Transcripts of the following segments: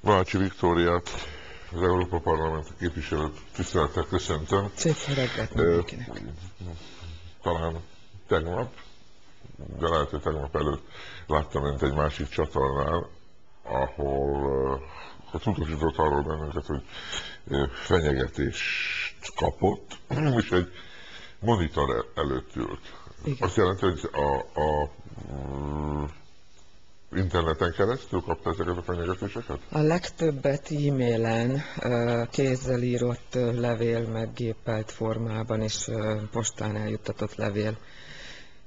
Vácsi Viktóriát, az Európa Parlament képviselőt tisztelettel köszöntöm. Szép reggelt mindenkinek. Talán tegnap, de lehet, hogy tegnap előtt láttam önt egy másik csatornán, ahol tudatosított arról bennünket, hogy fenyegetést kapott, és egy monitor előtt ült. Igen. Azt jelenti, hogy a interneten keresztül kapta ezeket a fenyegetéseket? A legtöbbet e-mailen, kézzel írott levél, meg gépelt formában és postán eljuttatott levél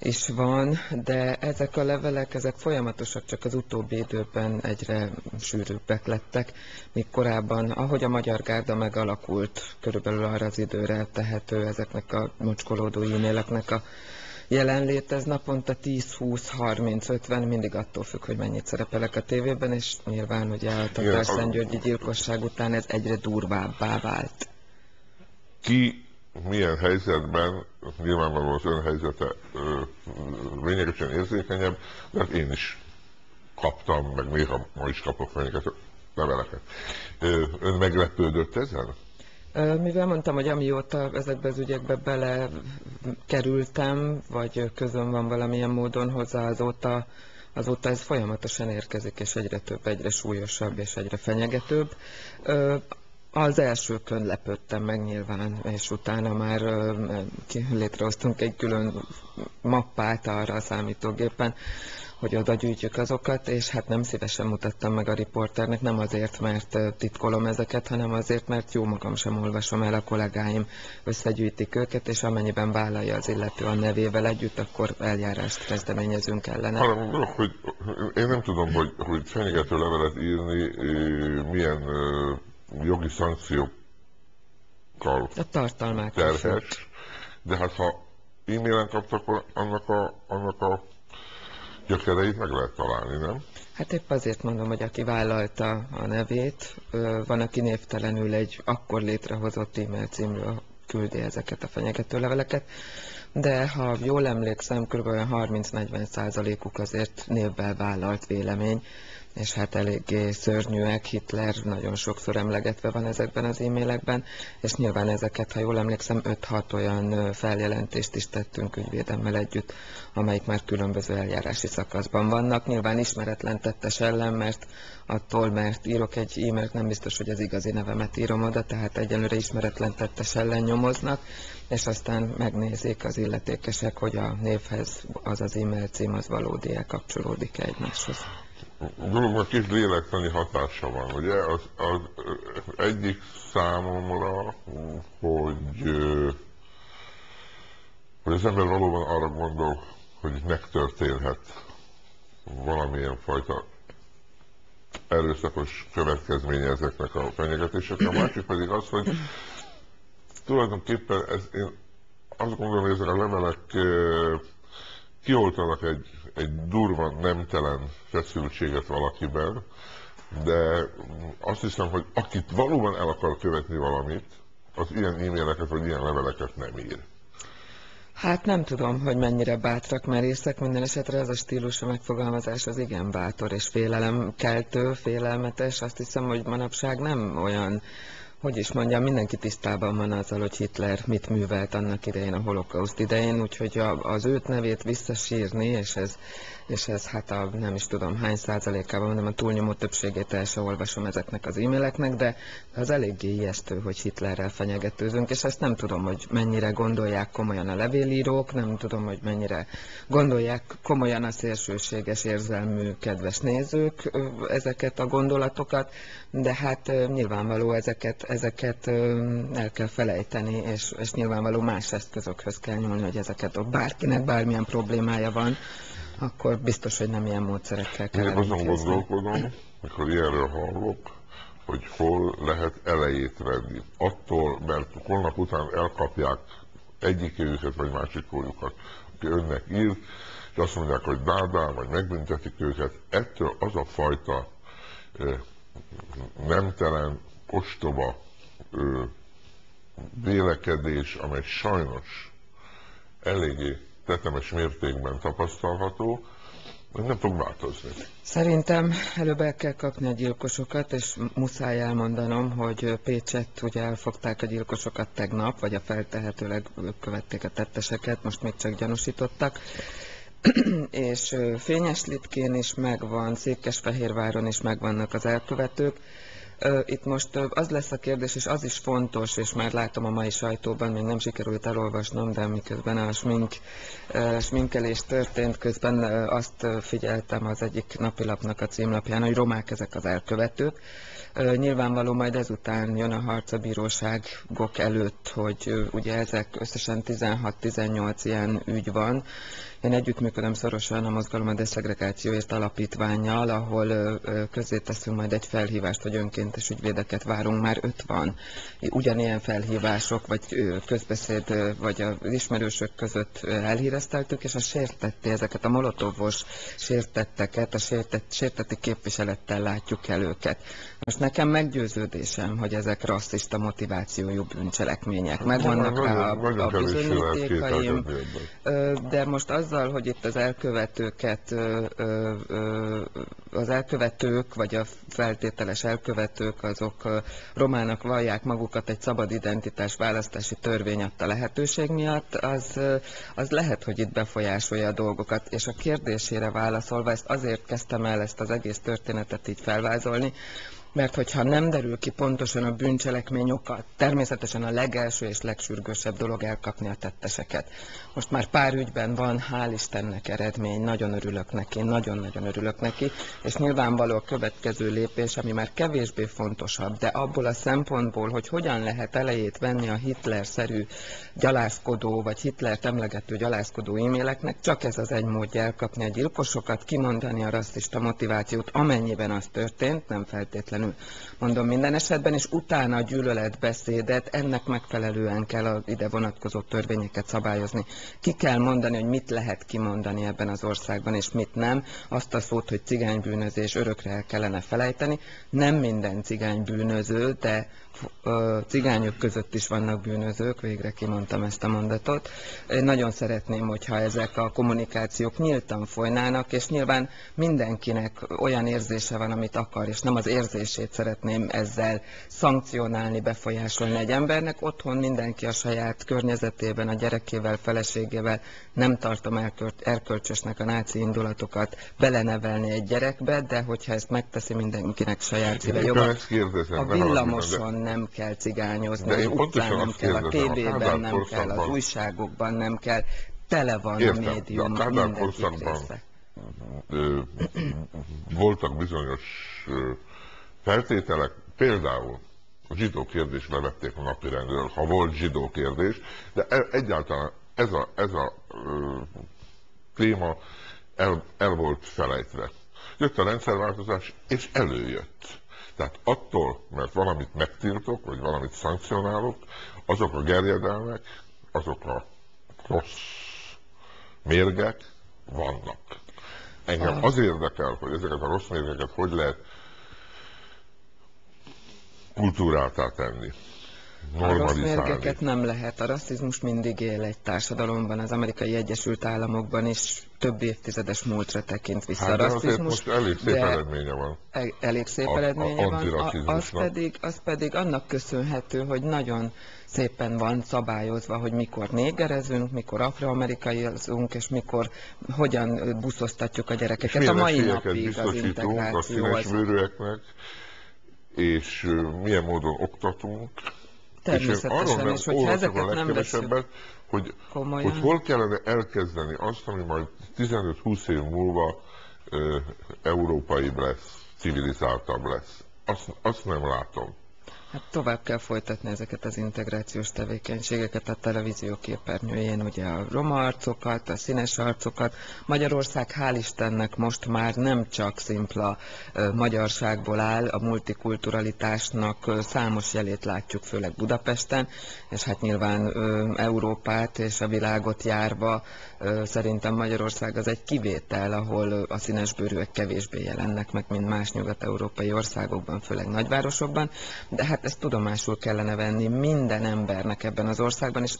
is van, de ezek a levelek, ezek folyamatosak, csak az utóbbi időben egyre sűrűbbek lettek, míg korábban, ahogy a Magyar Gárda megalakult, körülbelül arra az időre tehető ezeknek a mocskolódó e-maileknek a jelenlét, ez naponta 10, 20, 30, 50, mindig attól függ, hogy mennyit szerepelek a tévében, és nyilván ugye a Tatárszentgyörgyi gyilkosság után ez egyre durvábbá vált. Ki milyen helyzetben, nyilvánvalóan az ön helyzete lényegesen érzékenyebb, de hát én is kaptam, meg néha ma is kapok fenyegető leveleket. Ön meglepődött ezen? Mivel mondtam, hogy amióta ezekbe az ügyekbe belekerültem, vagy közön van valamilyen módon hozzá, azóta ez folyamatosan érkezik, és egyre több, egyre súlyosabb, és egyre fenyegetőbb. Az elsőkön lepődtem meg nyilván, és utána már létrehoztunk egy külön mappát arra a számítógépen, hogy oda gyűjtjük azokat, és hát nem szívesen mutattam meg a riporternek, nem azért, mert titkolom ezeket, hanem azért, mert jó magam sem olvasom el, a kollégáim összegyűjtik őket, és amennyiben vállalja az illető a nevével együtt, akkor eljárást kezdeményezünk ellene. Hogy én nem tudom, hogy fenyegető levelet írni milyen jogi szankciókkal terhes, de hát ha e-mailen kaptak, annak a gyökereit meg lehet találni, nem? Hát épp azért mondom, hogy aki vállalta a nevét, van, aki névtelenül egy akkor létrehozott e-mail címről küldi ezeket a fenyegető leveleket, de ha jól emlékszem, kb. 30-40%-uk azért névvel vállalt vélemény, és hát eléggé szörnyűek, Hitler nagyon sokszor emlegetve van ezekben az e-mailekben, és nyilván ezeket, ha jól emlékszem, 5-6 olyan feljelentést is tettünk ügyvédemmel együtt, amelyik már különböző eljárási szakaszban vannak. Nyilván ismeretlen tettes ellen, mert attól, mert írok egy e-mailt, nem biztos, hogy az igazi nevemet írom oda, tehát egyelőre ismeretlen tettes ellen nyomoznak, és aztán megnézik az illetékesek, hogy a névhez az e-mail cím az valódi-e, kapcsolódik-e egymáshoz. Dologban kis lélektani hatása van, ugye? Az egyik számomra, hogy az ember valóban arra gondol, hogy megtörténhet valamilyen fajta erőszakos következménye ezeknek a fenyegetéseknek. A másik pedig az, hogy tulajdonképpen én azt gondolom, hogy ezek a levelek kioltanak egy durva, nemtelen feszültséget valakiben, de azt hiszem, hogy akit valóban el akar követni valamit, az ilyen e-maileket vagy ilyen leveleket nem ír. Hát nem tudom, hogy mennyire bátrak, merészek, minden esetre az a stílus, a megfogalmazás az igen bátor és félelemkeltő, félelmetes. Azt hiszem, hogy manapság nem olyan, hogy is mondjam, mindenki tisztában van azzal, hogy Hitler mit művelt annak idején, a holokauszt idején, úgyhogy az őt nevét visszasírni, és ez hát nem is tudom hány százalékában, mondom, a túlnyomó többségét el sem olvasom ezeknek az e-maileknek, de az eléggé ijesztő, hogy Hitlerrel fenyegetőzünk, és ezt nem tudom, hogy mennyire gondolják komolyan a levélírók, nem tudom, hogy mennyire gondolják komolyan a szélsőséges érzelmű kedves nézők ezeket a gondolatokat, de hát nyilvánvaló ezeket el kell felejteni, és nyilvánvaló más eszközökhöz kell nyúlni, hogy ezeket bárkinek bármilyen problémája van, akkor biztos, hogy nem ilyen módszerekkel kell elintézni. Én azon gondolkodom, mikor ilyenről hallok, hogy hol lehet elejét venni. Attól, mert holnap után elkapják egyikőjüket vagy másikójukat, aki önnek írt, és azt mondják, hogy dádá, vagy megbüntetik őket, ettől az a fajta nemtelen, ostoba vélekedés, amely sajnos eléggé tetemes mértékben tapasztalható, nem fog változni. Szerintem előbb el kell kapni a gyilkosokat, és muszáj elmondanom, hogy Pécsett ugye elfogták a gyilkosokat tegnap, vagy a feltehetőleg ők követték a tetteseket, most még csak gyanúsítottak. És Fényeslitkén is megvan, Székesfehérváron is megvannak az elkövetők. Itt most az lesz a kérdés, és az is fontos, és már látom a mai sajtóban, még nem sikerült elolvasnom, de miközben a sminkelés történt, közben azt figyeltem az egyik napilapnak a címlapján, hogy romák ezek az elkövetők. Nyilvánvaló majd ezután jön a harc a bíróságok előtt, hogy ugye ezek összesen 16-18 ilyen ügy van. Én együttműködöm szorosan a Mozgalom a Deszegregációért alapítvánnyal, ahol közzéteszünk majd egy felhívást, hogy önkéntes ügyvédeket várunk, már 50 ugyanilyen felhívások, vagy közbeszéd, vagy az ismerősök között elhírezteltük, és a sértetté ezeket a molotovos sértetteket, a sértetti képviselettel látjuk el őket. Most nekem meggyőződésem, hogy ezek rasszista motivációjú bűncselekmények. Megvannak rá a bizonyítékaim, de most azzal, hogy itt az elkövetők, vagy a feltételes elkövetők, azok romának vallják magukat egy szabad identitás választási törvény adta lehetőség miatt, az lehet, hogy itt befolyásolja a dolgokat. És a kérdésére válaszolva, ezt azért kezdtem el ezt az egész történetet így felvázolni, mert hogyha nem derül ki pontosan a bűncselekmény oka, természetesen a legelső és legsürgősebb dolog elkapni a tetteseket. Most már pár ügyben van, hál' Istennek eredmény, nagyon örülök neki, nagyon-nagyon örülök neki, és nyilvánvaló a következő lépés, ami már kevésbé fontosabb, de abból a szempontból, hogy hogyan lehet elejét venni a Hitler-szerű gyalázkodó, vagy Hitlert emlegető gyalázkodó e-maileknek, csak ez az egy módja elkapni a gyilkosokat, kimondani a rasszista motivációt, amennyiben az történt, nem feltétlenül mondom minden esetben, és utána a gyűlöletbeszédet, ennek megfelelően kell az ide vonatkozó törvényeket szabályozni. Ki kell mondani, hogy mit lehet kimondani ebben az országban, és mit nem. Azt a szót, hogy cigánybűnözés, örökre el kellene felejteni. Nem minden cigány bűnöző, de cigányok között is vannak bűnözők, végre kimondtam ezt a mondatot. Én nagyon szeretném, hogyha ezek a kommunikációk nyíltan folynának, és nyilván mindenkinek olyan érzése van, amit akar, és nem az érzését szeretném ezzel szankcionálni, befolyásolni egy embernek. Otthon mindenki a saját környezetében, a gyerekével, feleségével, nem tartom erkölcsösnek a náci indulatokat belenevelni egy gyerekbe, de hogyha ezt megteszi, mindenkinek saját szíve joga. A villamoson nem kell cigányozni, az utcán nem kell, a tévében nem kell, az újságokban nem kell, tele van a médium mindegyik része. Voltak bizonyos feltételek, például a zsidó kérdést levették a napirendről, ha volt zsidó kérdés, de egyáltalán ez a téma el volt felejtve. Jött a rendszerváltozás, és előjött. Tehát attól, mert valamit megtiltok, vagy valamit szankcionálok, azok a gerjedelmek, azok a rossz mérgek vannak. Engem az érdekel, hogy ezeket a rossz mérgeket hogy lehet kultúráltá tenni, normalizálni. A rossz mérgeket nem lehet. A rasszizmus mindig él egy társadalomban, az Amerikai Egyesült Államokban is több évtizedes múltra tekint vissza a rasszizmus. Most elég szép eredménye van. Elég szép eredménye van. Az pedig annak köszönhető, hogy nagyon szépen van szabályozva, hogy mikor négerezünk, mikor afroamerikaiazunk, és mikor hogyan buszoztatjuk a gyerekeket. A mai napig az integráció a színesbőrűeknek, és milyen módon oktatunk. Természetesen, és hogyha ezeket nem veszünk hogy hol kellene elkezdeni azt, ami majd 15-20 év múlva európaibb lesz, civilizáltabb lesz. Azt nem látom. Hát tovább kell folytatni ezeket az integrációs tevékenységeket a televízió képernyőjén, ugye a roma arcokat, a színes arcokat. Magyarország hál' Istennek most már nem csak szimpla magyarságból áll, a multikulturalitásnak számos jelét látjuk, főleg Budapesten, és hát nyilván Európát és a világot járva szerintem Magyarország az egy kivétel, ahol a színesbőrűek kevésbé jelennek meg, mint más nyugat-európai országokban, főleg nagyvárosokban, de hát ezt tudomásul kellene venni minden embernek ebben az országban, és